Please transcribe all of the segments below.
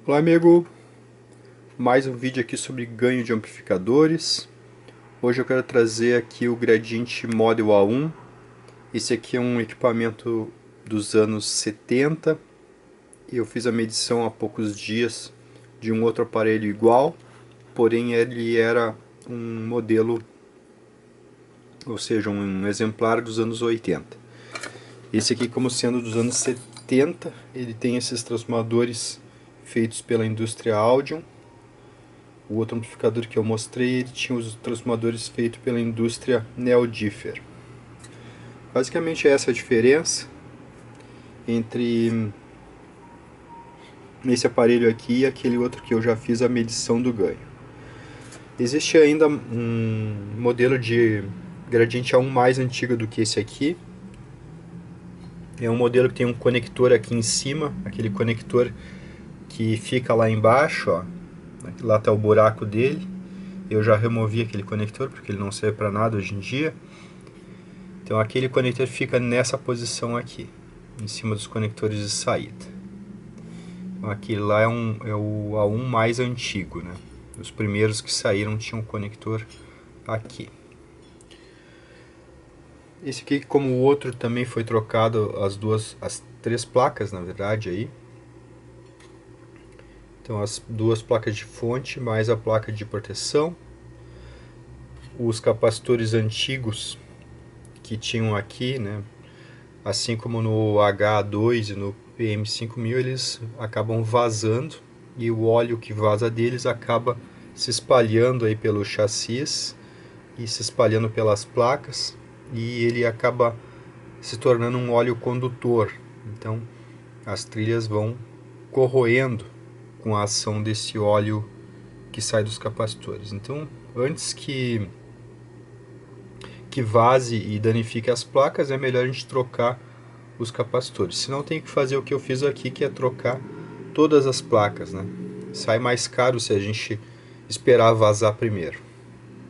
Olá amigo, mais um vídeo aqui sobre ganho de amplificadores. Hoje eu quero trazer aqui o Gradiente Model A1. Esse aqui é um equipamento dos anos 70. Eu fiz a medição há poucos dias de um outro aparelho igual, porém ele era um modelo, ou seja, um exemplar dos anos 80. Esse aqui, como sendo dos anos 70, ele tem esses transformadores feitos pela indústria Audion. O outro amplificador que eu mostrei, ele tinha os transformadores feitos pela indústria Neodiffer. Basicamente essa é a diferença entre esse aparelho aqui e aquele outro que eu já fiz a medição do ganho. Existe ainda um modelo de gradiente A1 mais antigo do que esse aqui. É um modelo que tem um conector aqui em cima, aquele conector que fica lá embaixo, ó. Lá está o buraco dele. Eu já removi aquele conector porque ele não serve para nada hoje em dia. Então aquele conector fica nessa posição aqui, em cima dos conectores de saída. Então aquele lá é o A1 mais antigo, né? Os primeiros que saíram tinham um conector aqui. Esse aqui, como o outro, também foi trocado as três placas, na verdade, aí. Então as duas placas de fonte mais a placa de proteção. Os capacitores antigos que tinham aqui, né? Assim como no H2 e no PM5000, eles acabam vazando e o óleo que vaza deles acaba se espalhando aí pelo chassis e se espalhando pelas placas, e ele acaba se tornando um óleo condutor. Então as trilhas vão corroendo com a ação desse óleo que sai dos capacitores. Então antes que vaze e danifique as placas, é melhor a gente trocar os capacitores. Senão tem que fazer o que eu fiz aqui, que é trocar todas as placas, né? Sai mais caro se a gente esperar vazar primeiro.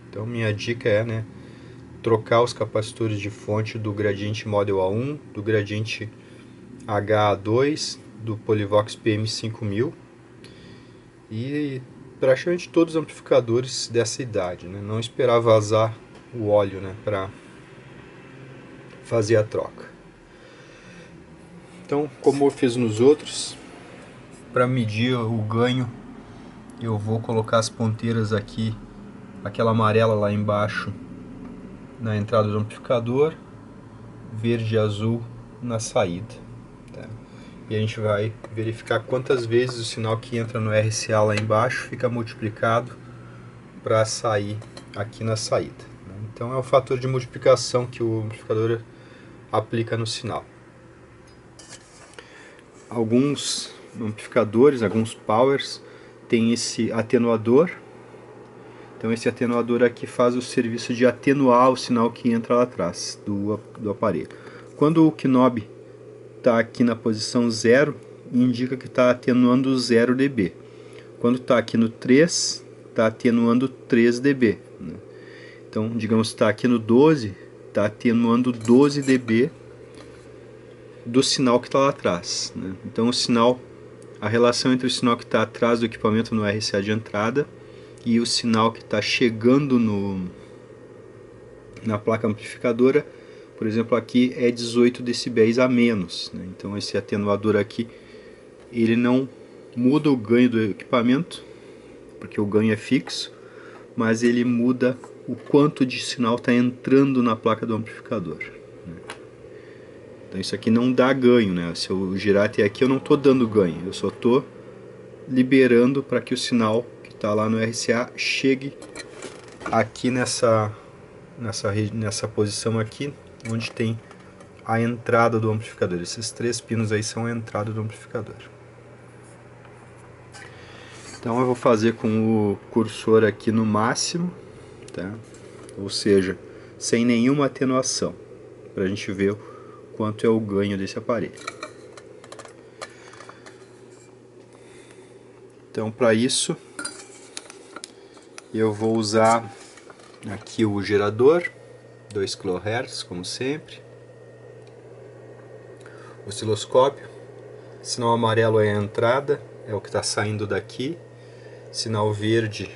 Então minha dica é, né, trocar os capacitores de fonte do Gradiente Model A1, do Gradiente HA2, do Polivox PM5000 e praticamente todos os amplificadores dessa idade, né? Não esperar vazar o óleo, né, para fazer a troca. Então, como eu fiz nos outros, para medir o ganho, eu vou colocar as ponteiras aqui, aquela amarela lá embaixo na entrada do amplificador, verde e azul na saída, tá? E a gente vai verificar quantas vezes o sinal que entra no RCA lá embaixo fica multiplicado para sair aqui na saída, né? Então é o fator de multiplicação que o amplificador aplica no sinal. Alguns amplificadores, alguns powers, tem esse atenuador. Então esse atenuador aqui faz o serviço de atenuar o sinal que entra lá atrás do aparelho. Quando o knob está aqui na posição 0, indica que está atenuando 0 dB. Quando está aqui no 3, está atenuando 3 dB, né? Então, digamos que está aqui no 12, está atenuando 12 dB do sinal que está lá atrás, né? Então a relação entre o sinal que está atrás do equipamento no RCA de entrada e o sinal que está chegando na placa amplificadora, por exemplo, aqui é 18 decibéis a menos, né? Então esse atenuador aqui, ele não muda o ganho do equipamento, porque o ganho é fixo, mas ele muda o quanto de sinal está entrando na placa do amplificador, né? Então isso aqui não dá ganho, né? Se eu girar até aqui eu não estou dando ganho, eu só estou liberando para que o sinal que está lá no RCA chegue aqui nessa posição aqui, onde tem a entrada do amplificador. Esses três pinos aí são a entrada do amplificador. Então eu vou fazer com o cursor aqui no máximo, tá? Ou seja, sem nenhuma atenuação, para a gente ver quanto é o ganho desse aparelho. Então para isso eu vou usar aqui o gerador, 2 kHz como sempre, osciloscópio, sinal amarelo é a entrada, é o que está saindo daqui, sinal verde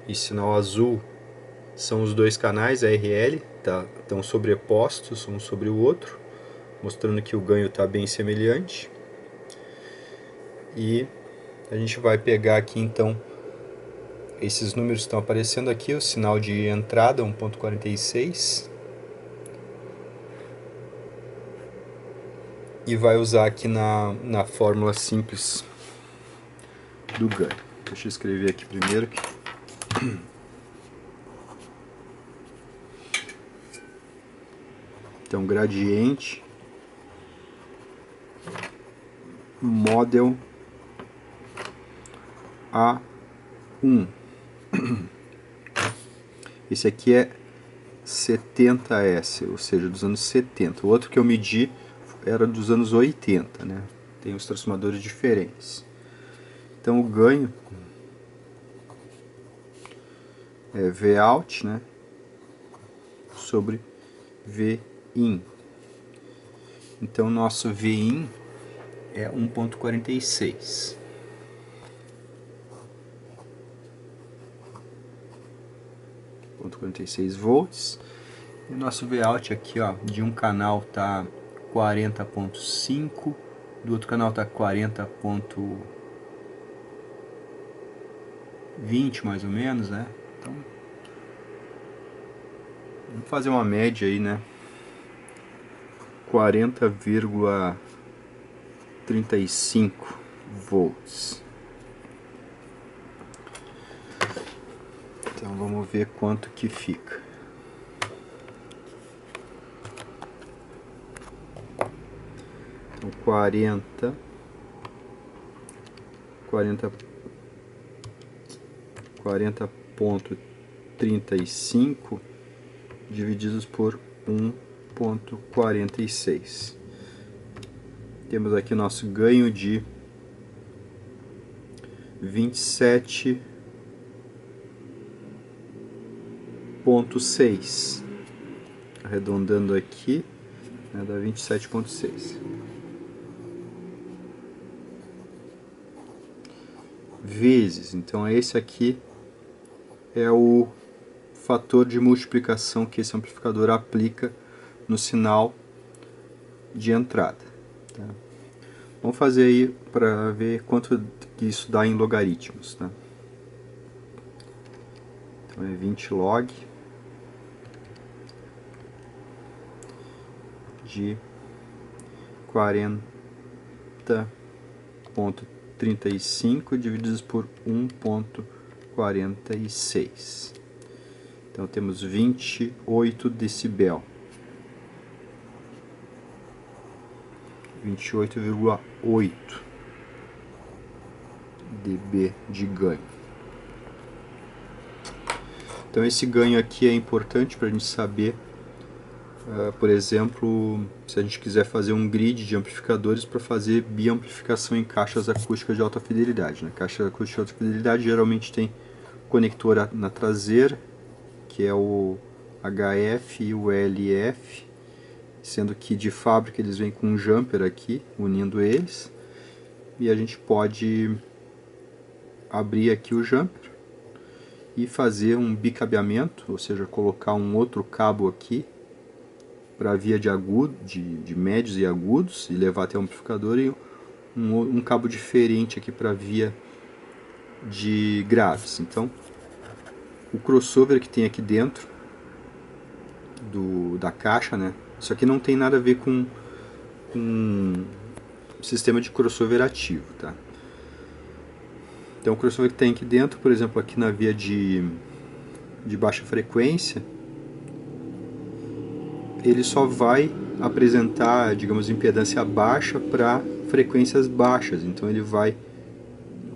e sinal azul são os dois canais ARL, estão sobrepostos um sobre o outro, mostrando que o ganho está bem semelhante. E a gente vai pegar aqui então, esses números estão aparecendo aqui, o sinal de entrada 1.46, e vai usar aqui na fórmula simples do ganho. Deixa eu escrever aqui primeiro. Então, gradiente model A1. Esse aqui é 70S, ou seja, dos anos 70. O outro que eu medi era dos anos 80, né? Tem os transformadores diferentes. Então o ganho é Vout, né, sobre Vin. Então nosso Vin é 1.46. volts. E o nosso Vout aqui, ó, de um canal tá 40.5, do outro canal tá 40.20 mais ou menos, né? Então vamos fazer uma média aí, né? 40,35 volts. Então vamos ver quanto que fica. Então 40,35 divididos por 1.46. Temos aqui nosso ganho de 27,6. Arredondando aqui, né, dá 27,6. Vezes, então esse aqui é o fator de multiplicação que esse amplificador aplica no sinal de entrada. Tá? Vamos fazer aí para ver quanto que isso dá em logaritmos. Tá? Então é 20 log de 40,35 divididos por 1.46. Então temos 28 decibel. 28,8 dB de ganho. Então esse ganho aqui é importante para a gente saber, por exemplo, se a gente quiser fazer um grid de amplificadores para fazer biamplificação em caixas acústicas de alta fidelidade. Né? Caixa acústica de alta fidelidade geralmente tem conector na traseira, que é o HF e o LF, sendo que de fábrica eles vêm com um jumper aqui, unindo eles, e a gente pode abrir aqui o jumper e fazer um bicabeamento, ou seja, colocar um outro cabo aqui para via de médios e agudos e levar até o amplificador, e um cabo diferente aqui para via de graves. Então o crossover que tem aqui dentro da caixa, né? Isso aqui não tem nada a ver com sistema de crossover ativo, tá? Então o crossover que tem aqui dentro, por exemplo, aqui na via de baixa frequência, ele só vai apresentar, digamos, impedância baixa para frequências baixas. Então ele vai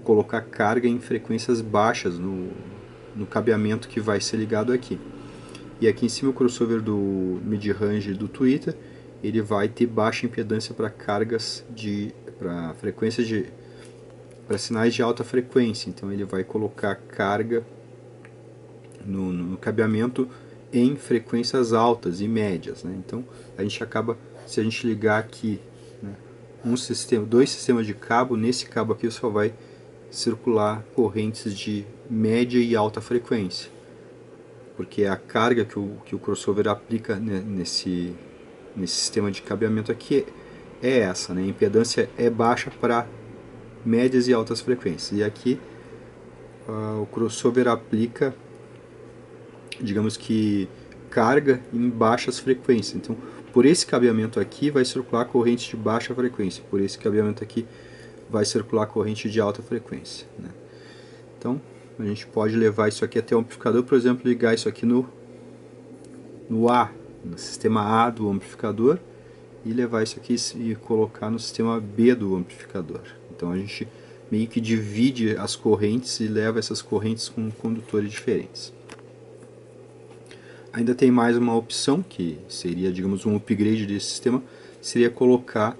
colocar carga em frequências baixas no cabeamento que vai ser ligado aqui. E aqui em cima o crossover do mid-range do Twitter, ele vai ter baixa impedância para cargas para frequências para sinais de alta frequência. Então ele vai colocar carga no cabeamento em frequências altas e médias, né? Então a gente acaba, se a gente ligar aqui, né, dois sistemas de cabo. Nesse cabo aqui só vai circular correntes de média e alta frequência, porque a carga que o crossover aplica nesse sistema de cabeamento aqui é essa, né? A impedância é baixa para médias e altas frequências, e aqui o crossover aplica, digamos que, carga em baixas frequências. Então, por esse cabeamento aqui vai circular corrente de baixa frequência, por esse cabeamento aqui vai circular corrente de alta frequência, né? Então, a gente pode levar isso aqui até o amplificador, por exemplo, ligar isso aqui no A, no sistema A do amplificador, e levar isso aqui e colocar no sistema B do amplificador. Então a gente meio que divide as correntes e leva essas correntes com condutores diferentes. Ainda tem mais uma opção, que seria, digamos, um upgrade desse sistema, seria colocar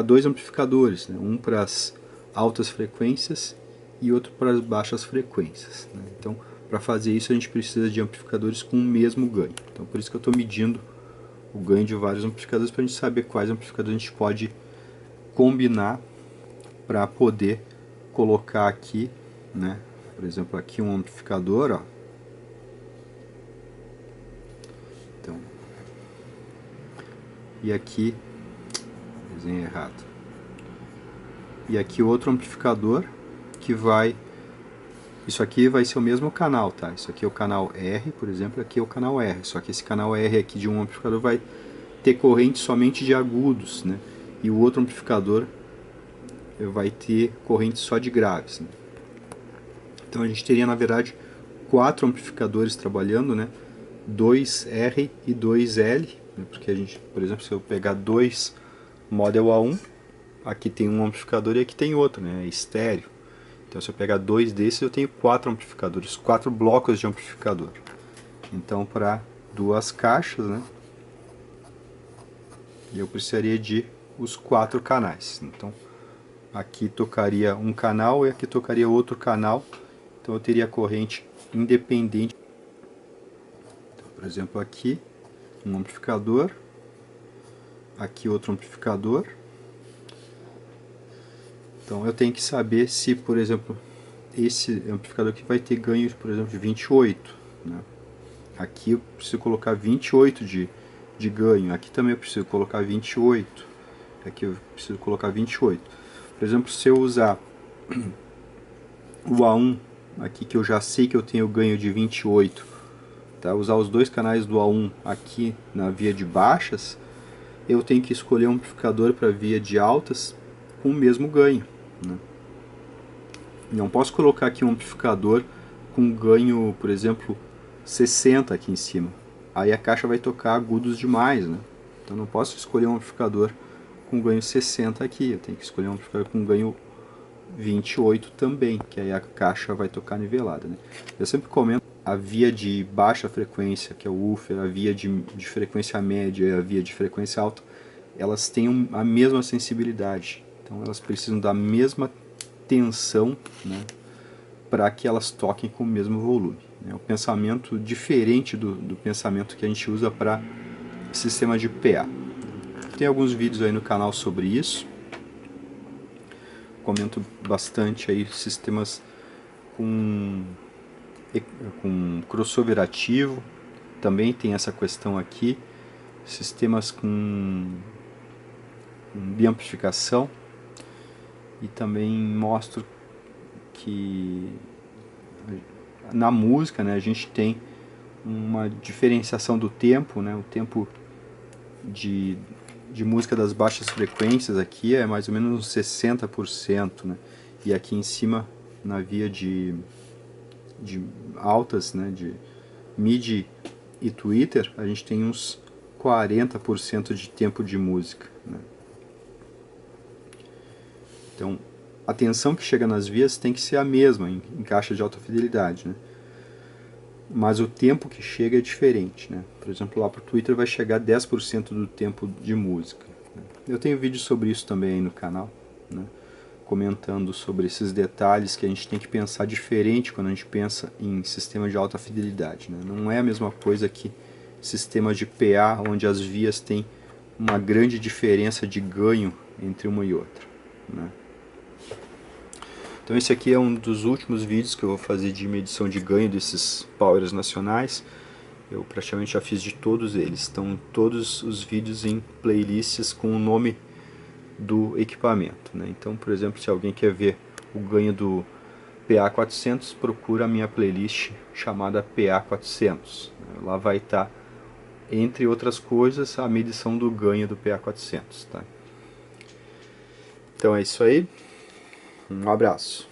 dois amplificadores, né? Um para as altas frequências e outro para as baixas frequências, né? Então, para fazer isso a gente precisa de amplificadores com o mesmo ganho. Então, por isso que eu estou medindo o ganho de vários amplificadores, para a gente saber quais amplificadores a gente pode combinar para poder colocar aqui, né? Por exemplo, aqui um amplificador, ó. Então, e aqui, desenho errado. E aqui outro amplificador que vai... Isso aqui vai ser o mesmo canal, tá? Isso aqui é o canal R, por exemplo, aqui é o canal R. Só que esse canal R aqui de um amplificador vai ter corrente somente de agudos, né? E o outro amplificador vai ter corrente só de graves, né? Então a gente teria, na verdade, 4 amplificadores trabalhando, né? 2R e 2L, né? Porque a gente, por exemplo, se eu pegar dois Model A1, aqui tem um amplificador e aqui tem outro, né? É estéreo. Então se eu pegar dois desses eu tenho 4 amplificadores, 4 blocos de amplificador. Então para duas caixas, né, eu precisaria de os 4 canais. Então aqui tocaria um canal e aqui tocaria outro canal. Então eu teria corrente independente. Então, por exemplo, aqui um amplificador, aqui outro amplificador. Então eu tenho que saber se, por exemplo, esse amplificador aqui vai ter ganho, por exemplo, de 28, né? Aqui eu preciso colocar 28 de ganho, aqui também eu preciso colocar 28, aqui eu preciso colocar 28. Por exemplo, se eu usar o A1 aqui, que eu já sei que eu tenho ganho de 28, tá? Usar os dois canais do A1 aqui na via de baixas, eu tenho que escolher um amplificador para via de altas com o mesmo ganho, né? Não posso colocar aqui um amplificador com ganho, por exemplo, 60 aqui em cima. Aí a caixa vai tocar agudos demais, né? Então não posso escolher um amplificador com ganho 60 aqui. Eu tenho que escolher um amplificador com ganho 28 também, que aí a caixa vai tocar nivelada, né? Eu sempre comento a via de baixa frequência, que é o woofer, a via de frequência média e a via de frequência alta, elas têm a mesma sensibilidade. Então elas precisam da mesma tensão, né, para que elas toquem com o mesmo volume. É um pensamento diferente do pensamento que a gente usa para sistema de PA. Tem alguns vídeos aí no canal sobre isso. Comento bastante aí sistemas com crossover ativo. Também tem essa questão aqui. Sistemas com biamplificação. E também mostro que na música, né, a gente tem uma diferenciação do tempo, né? O tempo de música das baixas frequências aqui é mais ou menos uns 60%, né? E aqui em cima, na via de altas, né, de MIDI e Twitter, a gente tem uns 40% de tempo de música, né? Então, a tensão que chega nas vias tem que ser a mesma em caixa de alta fidelidade, né? Mas o tempo que chega é diferente, né? Por exemplo, lá para o Twitter vai chegar 10% do tempo de música, né? Eu tenho vídeo sobre isso também aí no canal, né, comentando sobre esses detalhes que a gente tem que pensar diferente quando a gente pensa em sistema de alta fidelidade, né? Não é a mesma coisa que sistema de PA, onde as vias têm uma grande diferença de ganho entre uma e outra, né? Então esse aqui é um dos últimos vídeos que eu vou fazer de medição de ganho desses powers nacionais. Eu praticamente já fiz de todos eles. Estão todos os vídeos em playlists com o nome do equipamento, né? Então, por exemplo, se alguém quer ver o ganho do PA400, procura a minha playlist chamada PA400. Lá vai estar, entre outras coisas, a medição do ganho do PA400, tá? Então é isso aí. Um abraço.